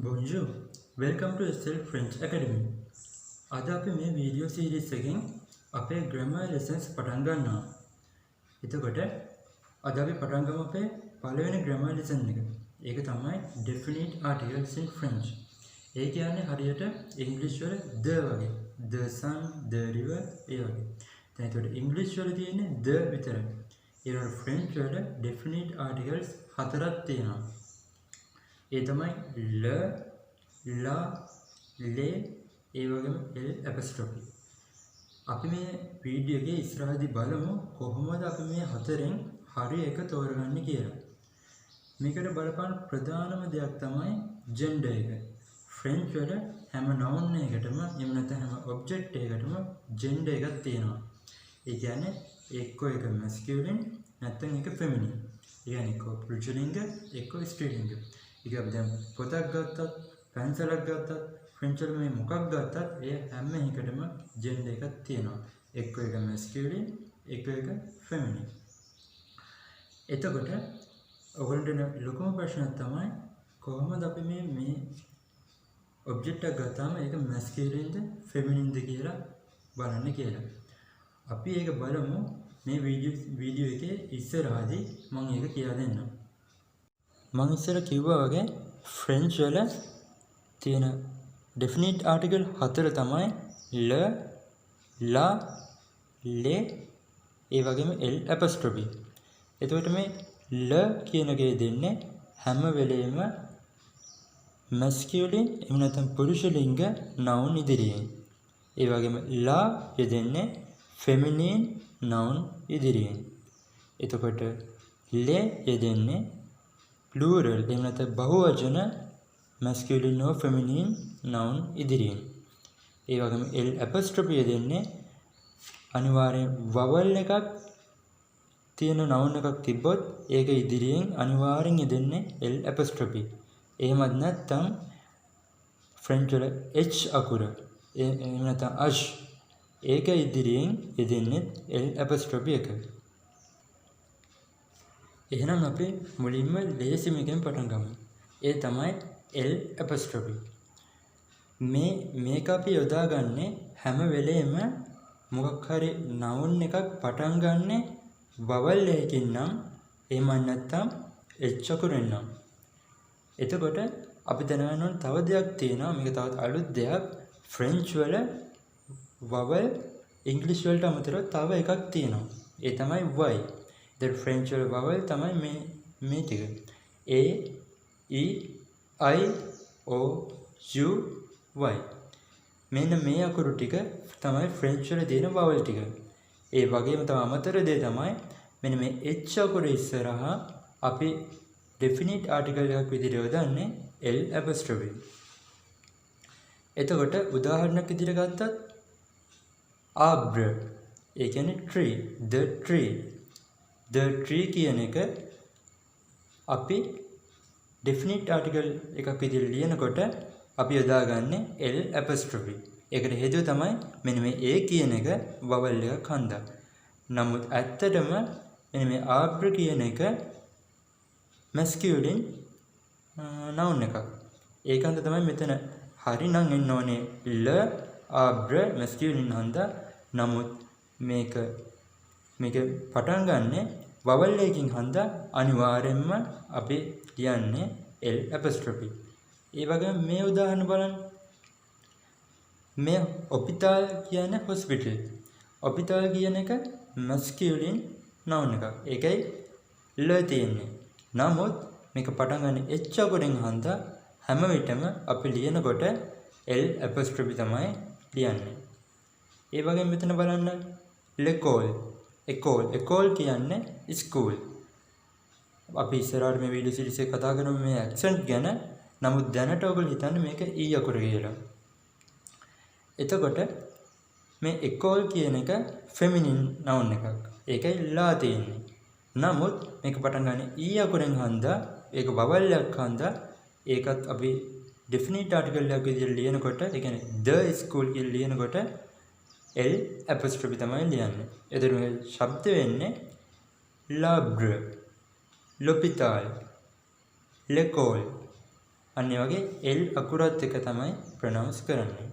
Bonjour, welcome to SL French Academy. අද අපි මේ වීඩියෝ සීරීස් එකෙන් අපේ grammar lessons පටන් ගන්නවා. එතකොට අද අපි පටන් ගමු අපේ පළවෙනි grammar lesson එක. ඒක තමයි definite articles in French. ඒ කියන්නේ හරියට English වල the වගේ. The sun, the river ඒ වගේ. දැන් ඒකට English වල තියෙන්නේ the විතරයි. ඊළඟ French වල definite articles හතරක් තියෙනවා. ඒ තමයි le, la, le ඒ වගේම l apostrophe. අපි මේ වීඩියෝ එකේ ඉස්සරහදී බලමු කොහොමද අපි මේ හතරෙන් හරි එක තෝරගන්නේ කියලා. මේකට බලපාන ප්‍රධානම දෙයක් තමයි gender එක. French වල හැම noun එකකටම එහෙම නැත්නම් හැම object එකකටම gender එකක් තියෙනවා. ඒ කියන්නේ එක්කෝ එක masculine නැත්නම් එක feminine. ඒ කියන්නේ එක්කෝ පුරුෂලිංග එක්කෝ ස්ත්‍රීලිංග. ඒක අපි දැන් පොතක් ගත්තත් පැන්සලක් ගත්තත් ෆ්‍රෙන්ච් වල මේ මොකක් ගත්තත් ඒ හැම එකකටම ජෙන්ඩර් එකක් තියෙනවා. එක්ක එක මැස්කියුලින් එක්ක එක ෆෙමිනින්. එතකොට ඔයගොල්ලන්ට ලොකුම ප්‍රශ්නයක් තමයි කොහොමද අපි මේ ඔබ්ජෙක්ට් එක ගත්තාම ඒක මැස්කියුලින්ද ෆෙමිනින්ද කියලා බලන්න කියලා. අපි ඒක බලමු මේ වීඩියෝ එකේ ඉස්සරහදී මම ඒක කියලා දෙන්නම්. මම ඉස්සර කිව්වා වගේ ෆ්‍රෙන්ච් වල තියෙන definite article හතර තමයි le, la, le ඒ වගේම l apostrophe. එතකොට මේ le කියන එකේ දෙන්නේ හැම වෙලෙම masculine එහෙම නැත්නම් පුරුෂලිංග noun ඉදිරියෙන්. ඒ වගේම la යෙදෙන්නේ feminine noun ඉදිරියෙන්. එතකොට le යෙදෙන්නේ plural එහෙම නැත්නම් බහුවචන masculine or feminine noun ඉදිරියෙන්. ඒ වගේම l apostrophe දෙන්නේ අනිවාර්යෙන් vowel එකක් තියෙන noun එකක් තිබ්බොත් ඒක ඉදිරියෙන් අනිවාර්යෙන් යෙදෙන්නේ l apostrophe. එහෙමත් නැත්නම් French වල h අකුර එහෙම නැත්නම් h ඒක ඉදිරියෙන් යෙදෙන්නේ l apostrophe එක. එහෙනම් අපි මුලින්ම ලේසිම එකෙන් පටන් ගමු. ඒ තමයි l apostrophe. මේක අපි යොදාගන්නේ හැම වෙලේම මොකක් හරි noun එකක් පටන් ගන්නෙ vowel එකකින් නම් එහෙම නැත්නම් h අකුරෙන් නම්. එතකොට අපි දැනගන්න ඕන තව දෙයක් තියෙනවා. මේක තවත් අලුත් දෙයක්. French වල vowel English වලට අමතරව තව එකක් තියෙනවා. ඒ තමයි y. The French වල vowel තමයි මේ ටික. A, E, I, O, U, Y. මෙන්න මේ අකුරු ටික තමයි French වල තියෙන vowel ටික. ඒ වගේම තව අමතර දේ තමයි මෙන්න මේ H අකුර ඉස්සරහා අපි definite article එකක් විදිහට යොදන්නේ L apostrophe. එතකොට උදාහරණයක් විදිහට ගත්තත් arbre ඒ කියන්නේ tree, the tree කියන එක අපි definite article එකක් විදිහට ලියනකොට අපි යොදාගන්නේ l apostrophe. ඒකට හේතුව තමයි මෙන්න මේ a කියන එක vowel එකක් හන්දා. නමුත් ඇත්තටම මෙන්න මේ arbre කියන එක masculine noun එකක්. ඒකන්ද තමයි මෙතන හරි නම් එන්න ඕනේ le arbre masculine හන්දා. නමුත් මේක පටන් ගන්නෙ vowel එකකින් හන්දා අනිවාර්යෙන්ම අපි ලියන්නේ l apostrophe. ඒ වගේම මේ උදාහරණ බලන්න. මේ hospital කියන්නේ hospital. hospital කියන එක masculine noun එකක්. ඒකයි le තියෙන්නේ. නමුත් මේක පටන් ගන්න h අකුරෙන් හන්දා හැම විටම අපි ලියනකොට l apostrophe තමයි ලියන්නේ. ඒ වගේම මෙතන බලන්න l'école. école කියන්නේ school. අපි ඉස්සරහට මේ වීඩියෝ සීරීස් එක කතා කරමු මේ accent ගැන. නමුත් දැනට ඔයගොල්ලෝ හිතන්නේ මේක e අකුර කියලා. එතකොට මේ école කියන එක feminine noun එකක්. ඒකයි la තියෙන්නේ. නමුත් මේක පටන් ගන්න e අකුරෙන් හන්දා ඒක vowel එකක් හන්දා ඒකත් අපි definite article එකක් විදිහට ලියනකොට ඒ කියන්නේ the school කියලා ලියනකොට l apostrophe තමයි ලියන්නේ. එතකොට මේ ශබ්ද වෙන්නේ l'arbre, l'hôpital, l'école, අන්න ඒ වගේ L අකුරත් එක තමයි ප්‍රොනවුන්ස් කරන්නේ.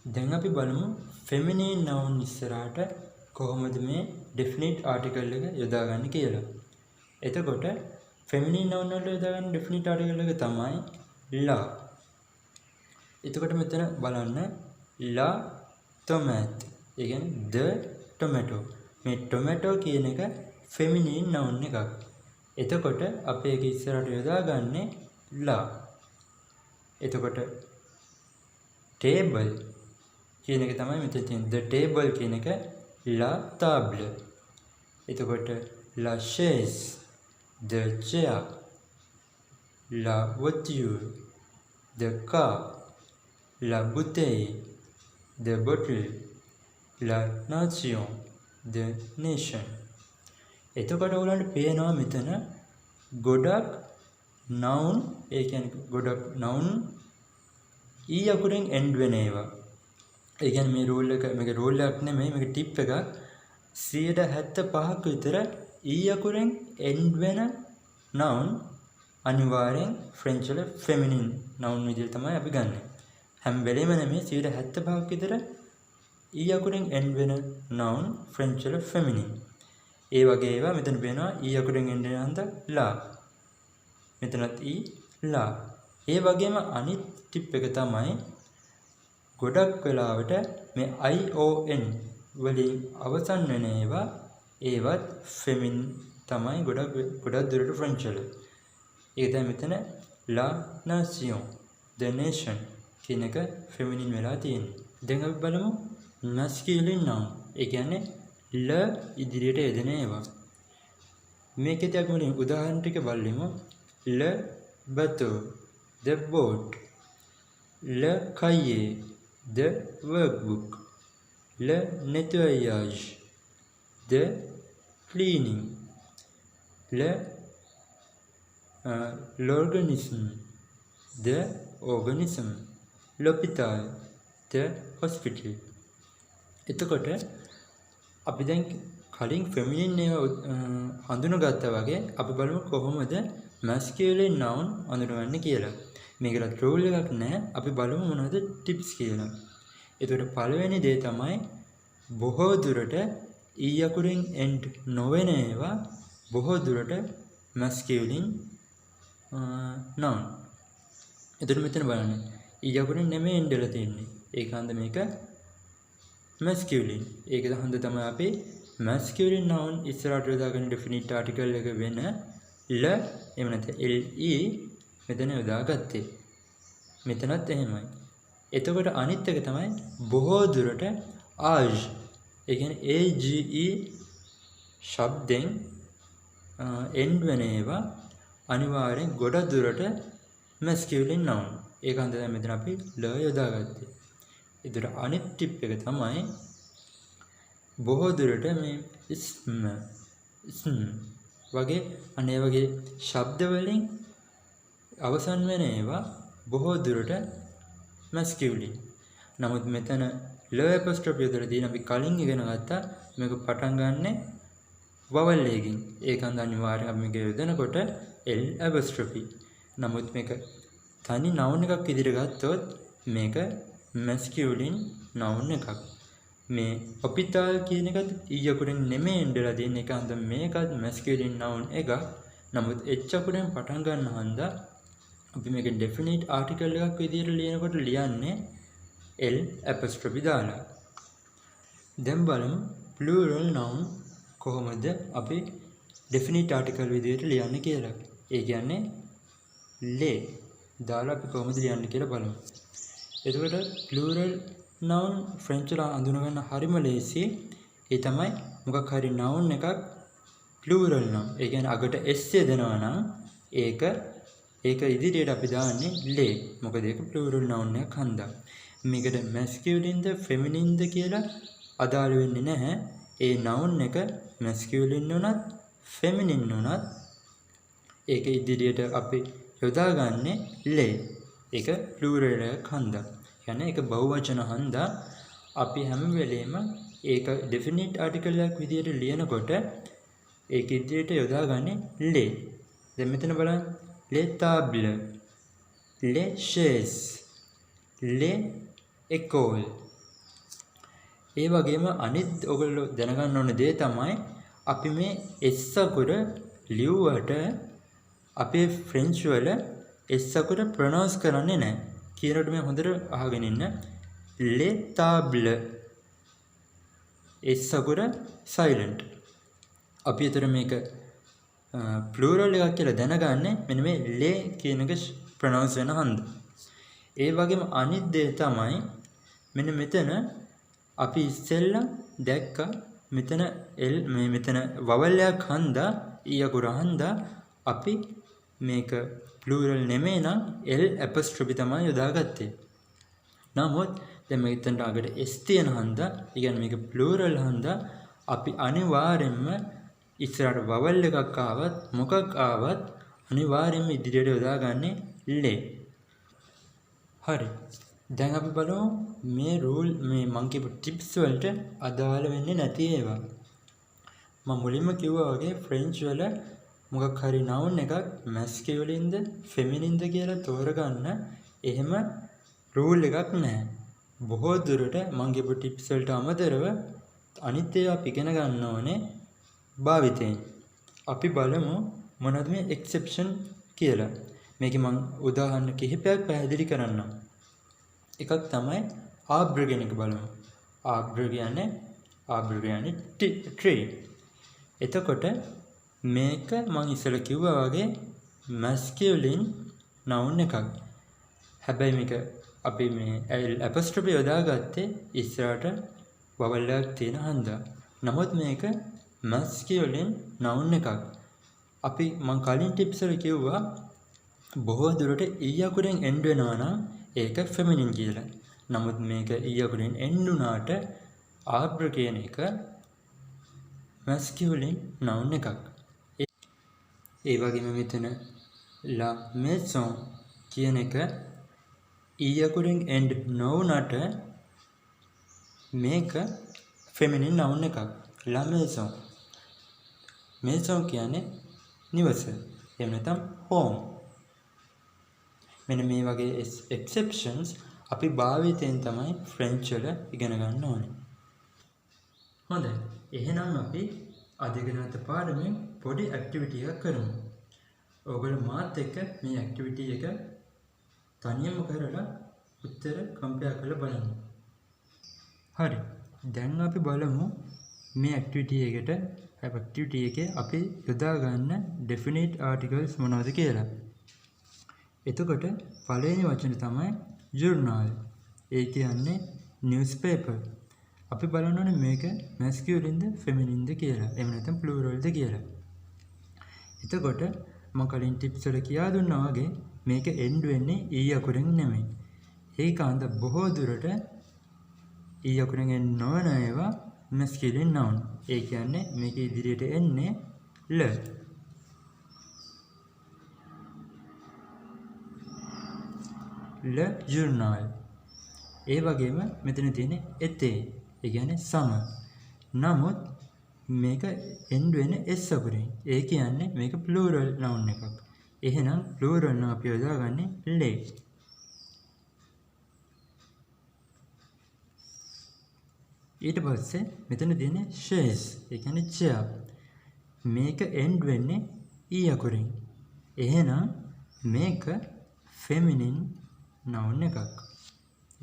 දැන් අපි බලමු ෆෙමිනින් නවුන් ඉස්සරහට කොහොමද මේ ඩෙෆිනිට් ආටිකල් එක යොදාගන්නේ කියලා. එතකොට ෆෙමිනින් නවුන් වලට යොදාගන්න ඩෙෆිනිට් ආටිකල් එක තමයි ලා. එතකොට මෙතන බලන්න ලා tomato. ඒ කියන්නේ the tomato. මේ tomato කියන එක ෆෙමිනින් නවුන් එකක්. එතකොට අපි ඒක ඉස්සරහට යොදාගන්නේ ලා. එතකොට table කියන එක තමයි මෙතන තියෙන්නේ. the table කියන එක la table. එතකොට la chaise, the chair, la voiture, the car, la bouteille, the bottle, la nation, the nation. එතකොට ඔයගලන්ට පේනවා මෙතන ගොඩක් noun, ඒ කියන්නේ ගොඩක් noun ඊ අකුරෙන් end වෙන ඒවා. ඒ කියන්නේ මේ රූල් එක මේක රූල් එකක් නෙමෙයි, මේක ටිප් එකක්. 75ක් විතර ඊ අකුරෙන් end වෙන noun අනිවාර්යෙන් ෆ්‍රෙන්ච් වල ෆෙමිනින් noun විදිහට තමයි අපි ගන්නෙ. හැම වෙලෙම නෙමෙයි 75ක් විතර ඊ අකුරෙන් end වෙන noun ෆ්‍රෙන්ච් වල ෆෙමිනින්. ඒ වගේ ඒවා මෙතන පේනවා ඊ අකුරෙන් end වෙන හන්ද ලා. මෙතනත් ඊ ලා. ඒ වගේම අනිත් ටිප් එක තමයි ගොඩක් වෙලාවට මේ ION වලින් අවසන් වෙන ඒවා ඒවත් ෆෙමින් තමයි ගොඩක් දුරට ෆ්‍රෙන්ච් වල. ඒක තමයි මෙතන la nation, the nation කියන එක ෆෙමිනින් වෙලා තියෙන්නේ. දැන් අපි බලමු masculine noun. ඒ කියන්නේ ල ඉදිරියට යෙදෙන ඒවා. මේකෙත් අපි මුලින් උදාහරණ ටික බලමු. le bateau, the boat, le cahier, the workbook, le nettoyage, the cleaning, l'organisme, the organism, l'hôpital, the hospital. එතකොට අපි දැන් කලින් ෆෙමිනින් ඒවා හඳුනගත්තා වගේ අපි බලමු කොහොමද masculine noun හඳුනගන්නේ කියලා. මේකට රූල් එකක් නැහැ. අපි බලමු මොනවද ටිප්ස් කියලා. එතකොට පළවෙනි දේ තමයි බොහෝ දුරට ඊ අකුරෙන් end නොවන ඒවා බොහෝ දුරට masculine noun. එතකොට මෙතන බලන්න. ඊ අකුරෙන් නෙමෙයි end වෙලා තියෙන්නේ. ඒකන්ද මේක masculine. ඒක හන්ද තමයි අපි masculine noun ඉස්සරහට යොදාගෙන definite article එක වෙන ල එහෙම නැත්නම් le මෙතන යොදාගත්තේ. මෙතනත් එහෙමයි. එතකොට අනිත් එක තමයි බොහෝ දුරට age. ඒ කියන්නේ age ශබ්දෙන් end වෙන ඒවා අනිවාර්යෙන් ගොඩක් දුරට masculine noun. ඒක හන්ද තමයි මෙතන අපි ල යොදාගත්තේ. ඒතර අනිත් ටිප් එක තමයි බොහෝ දුරට මේ වගේ අනේ වගේ ශබ්ද වලින් අවසන් වෙන ඒවා බොහෝ දුරට masculine. නමුත් මෙතන ල apostrophe යොදලා තියෙන අපි කලින් ඉගෙන ගත්තා මේක පටන් ගන්නෙ vowel එකකින්. ඒකන්ද අනිවාර්යෙන් අපි මේක යොදනකොට l apostrophe. නමුත් මේක තනි noun එකක් විදිහට ගත්තොත් මේක masculine noun එකක්. මේ hospital කියන එකත් ඊ අකුරෙන් නෙමෙයි එන්නලා තියෙන එක හන්ද මේකත් masculine noun එකක්. නමුත් h අකුරෙන් පටන් ගන්න හන්ද අපි මේක definite article එකක් විදිහට ලියනකොට ලියන්නේ l apostrophe දාලා. දැන් බලමු plural noun කොහොමද අපි definite article විදිහට ලියන්නේ කියලා. ඒ කියන්නේ le දාලා අපි කොහොමද ලියන්නේ කියලා බලමු. එතකොට plural noun ෆ්‍රෙන්ච් වල අඳුනගන්න හරිම ලේසි. ඒ තමයි මොකක් හරි noun එකක් plural නම්. ඒ කියන්නේ අගට s යදනවා නම් ඒක ඉදිරියට අපි දාන්නේ le. මොකද ඒක plural noun එකක් හන්දා. මේකට masculine ද feminine ද කියලා අදාළ වෙන්නේ නැහැ. ඒ noun එක masculine වුණත් feminine වුණත් ඒක ඉදිරියට අපි යොදාගන්නේ le. ඒක plural එකක් හන්දා. කියන්නේ ඒක බහුවචන හන්දා අපි හැම වෙලේම ඒක definite article එකක් විදිහට ලියනකොට ඒක ඉදිරියට යොදාගන්නේ le. දැන් මෙතන බලන්න les tables, les chaises, les écoles. ඒ වගේම අනිත් ඔයගොල්ලෝ දැනගන්න ඕන දේ තමයි අපි මේ S අකුර ලියුවට අපේ ෆ්‍රෙන්ච් වල S අකුර ප්‍රොනවුන්ස් කරන්නේ නැහැ. කියනකොට මේ හොඳට අහගෙන ඉන්න. les tables S අකුර silent. අපි අතර මේක ප්ලූරල් එකක් කියලා දැනගන්නේ මෙන්න මේ les කියන එක ප්‍රොනවුන්ස් වෙන හන්ද. ඒ වගේම අනිත් දේ තමයි මෙන්න මෙතන අපි ඉස්සෙල්ලා දැක්ක මෙතන L මේ මෙතන වවල් එකක් හන්දා E අකුර හන්දා අපි මේක ප්ලූරල් නෙමෙයි නම් L apostrophe තමයි යොදාගත්තේ. නමුත් දැන් මෙතනට අගට S තියෙන හන්දා, ඒ කියන්නේ මේක ප්ලූරල් හන්දා අපි අනිවාර්යෙන්ම ඉස්සරහට වවල් එකක් ආවත් මොකක් ආවත් අනිවාර්යෙන්ම ඉදිරියට යොදාගන්නේ le. හරි. දැන් අපි බලමු මේ රූල් මේ මම කියපු ටිප්ස් වලට අදාළ වෙන්නේ නැති ඒවා. මම මුලින්ම කිව්වා වගේ ෆ්‍රෙන්ච් වල මොකක් හරි noun එකක් masculineද feminineද කියලා තෝරගන්න එහෙම රූල් එකක් නැහැ. බොහෝ දුරට මම කියපු ටිප්ස් වලට අමතරව අනිත් ඒවා අපි ඉගෙන ගන්න ඕනේ භාවිතයෙන්. අපි බලමු මොනවද මේ එක්සෙප්ෂන් කියලා. මේකේ මම උදාහරණ කිහිපයක් පැහැදිලි කරන්නම්. එකක් තමයි ආබ්‍ර කියන එක බලමු. ආබ්‍ර කියන්නේ tree. එතකොට මේක මම ඉස්සෙල්ලා කිව්වා වගේ masculine noun එකක්. හැබැයි මේක අපි මේ apostrophe යොදාගත්තේ ඉස්සරහට vowel එකක් තියෙන හන්දා. නමුත් මේක masculine noun එකක්. අපි මම කලින් ටිප්ස් වල කිව්වා බොහෝ දුරට e අකුරෙන් end වෙනවා නම් ඒක feminine කියලා. නමුත් මේක e අකුරෙන් end වුණාට ආබ්‍ර කියන එක masculine noun එකක්. ඒ වගේම මෙතන la maison කියන එක e අකුරෙන් end නොවුනට මේක feminine noun එකක්. la maison. maison කියන්නේ නිවස. එහෙම නැත්නම් home. මෙන්න මේ වගේ exceptions අපි භාවිතයෙන් තමයි ෆ්‍රෙන්ච් වල ඉගෙන ගන්න ඕනේ. හොඳයි. එහෙනම් අපි අද ඉගෙනගත්ත පාඩමෙන් පොඩි ඇක්ටිවිටි එකක් කරමු. ඔයගොල්ලෝ මාත් එක්ක මේ ඇක්ටිවිටි එක තනියම කරලා උත්තර කම්පෙයාර් කරලා බලන්න. හරි. දැන් අපි බලමු මේ ඇක්ටිවිටි එකේ අපි යොදා ගන්න definite articles මොනවද කියලා. එතකොට පළවෙනි වචනේ තමයි journal. ඒ කියන්නේ newspaper. අපි බලන්න ඕනේ මේක masculineද feminineද කියලා. එහෙම නැත්නම් pluralද කියලා. එතකොට මම කලින් ටිප්ස් වල කියා දුන්නා වගේ මේක end වෙන්නේ e අකුරෙන් නෙමෙයි. ඒකාන්ත බොහෝ දුරට e අකුරෙන් end නොවන ඒවා masculine noun. ඒ කියන්නේ මේක ඉදිරියට එන්නේ le. le journal. ඒ වගේම මෙතන තියෙන été. ඒ කියන්නේ summer. නමුත් මේක end වෙන්නේ s අකුරෙන්. ඒ කියන්නේ මේක plural noun එකක්. එහෙනම් plural නම් අපි යොදාගන්නේ les. ඊට පස්සේ මෙතන තියෙන්නේ chaise. ඒ කියන්නේ chair. මේක end වෙන්නේ e අකුරෙන්. එහෙනම් මේක feminine noun එකක්.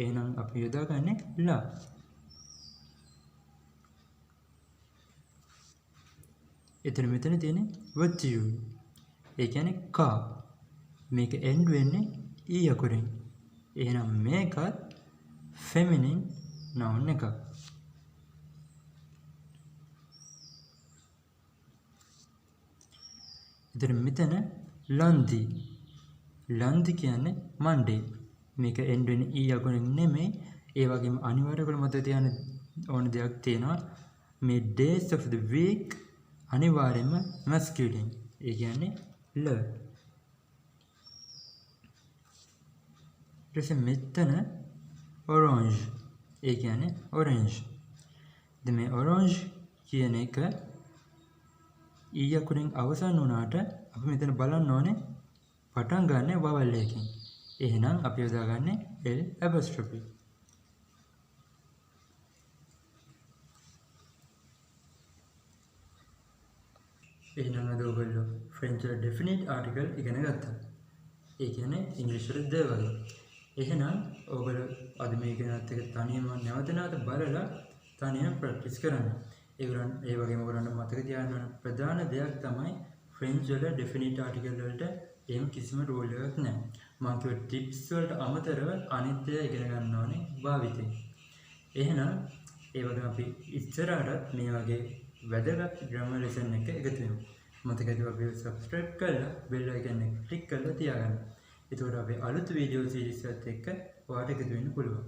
එහෙනම් අපි යොදාගන්නේ la. මෙතන තියෙන්නේ voiture. ඒ කියන්නේ car. මේක end වෙන්නේ e අකුරෙන්. එහෙනම් මේකත් feminine noun එකක්. මෙතන lundi. lundi කියන්නේ Monday. මේක end වෙන්නේ e අකුරෙන් නෙමෙයි. ඒ වගේම අනිවාර්යයෙන්ම මතක තියාගන්න ඕන දෙයක් තියෙනවා. මේ days of the week අනිවාර්යයෙන්ම masculine. ඒ කියන්නේ le. ඊට මෙතන orange. ඒ කියන්නේ orange. මේ orange කියන එක e අකුරෙන් අවසන් වුණාට අපි මෙතන බලන්න ඕනේ පටන් ගන්න vowel එකකින්. එහෙනම් අපි යොදාගන්නේ L apostrophe. එහෙනම් අද ඔයගොල්ලෝ French වල definite article ඉගෙන ගත්තා. ඒ කියන්නේ ඉංග්‍රීසි වල the වගේ. එහෙනම් ඔයගොල්ලෝ අද මේ ඉගෙනත් එක තනියම නැවත නැවත බලලා තනියම ප්‍රැක්ටිස් කරන්න. ඒ වගේම ඔයගොල්ලන්ට මතක තියාගන්න ඕන ප්‍රධාන දෙයක් තමයි French වල definite article වලට එහෙම කිසිම රූල් එකක් නැහැ. මම කිව්ව ටිප්ස් වලට අමතරව අනිත් ඒවා ඉගෙන ගන්න ඕනේ භාවිතේ. එහෙනම් ඒ වගේම අපි ඉස්සරහටත් මේ වගේ වැදගත් grammar lesson එක එකතු වෙමු. මතක තියාගන්න අපි subscribe කරලා bell icon එක click කරලා තියාගන්න. එතකොට අපි අලුත් වීඩියෝ series එකත් එක්ක ඔයාලට එකතු වෙන්න පුළුවන්.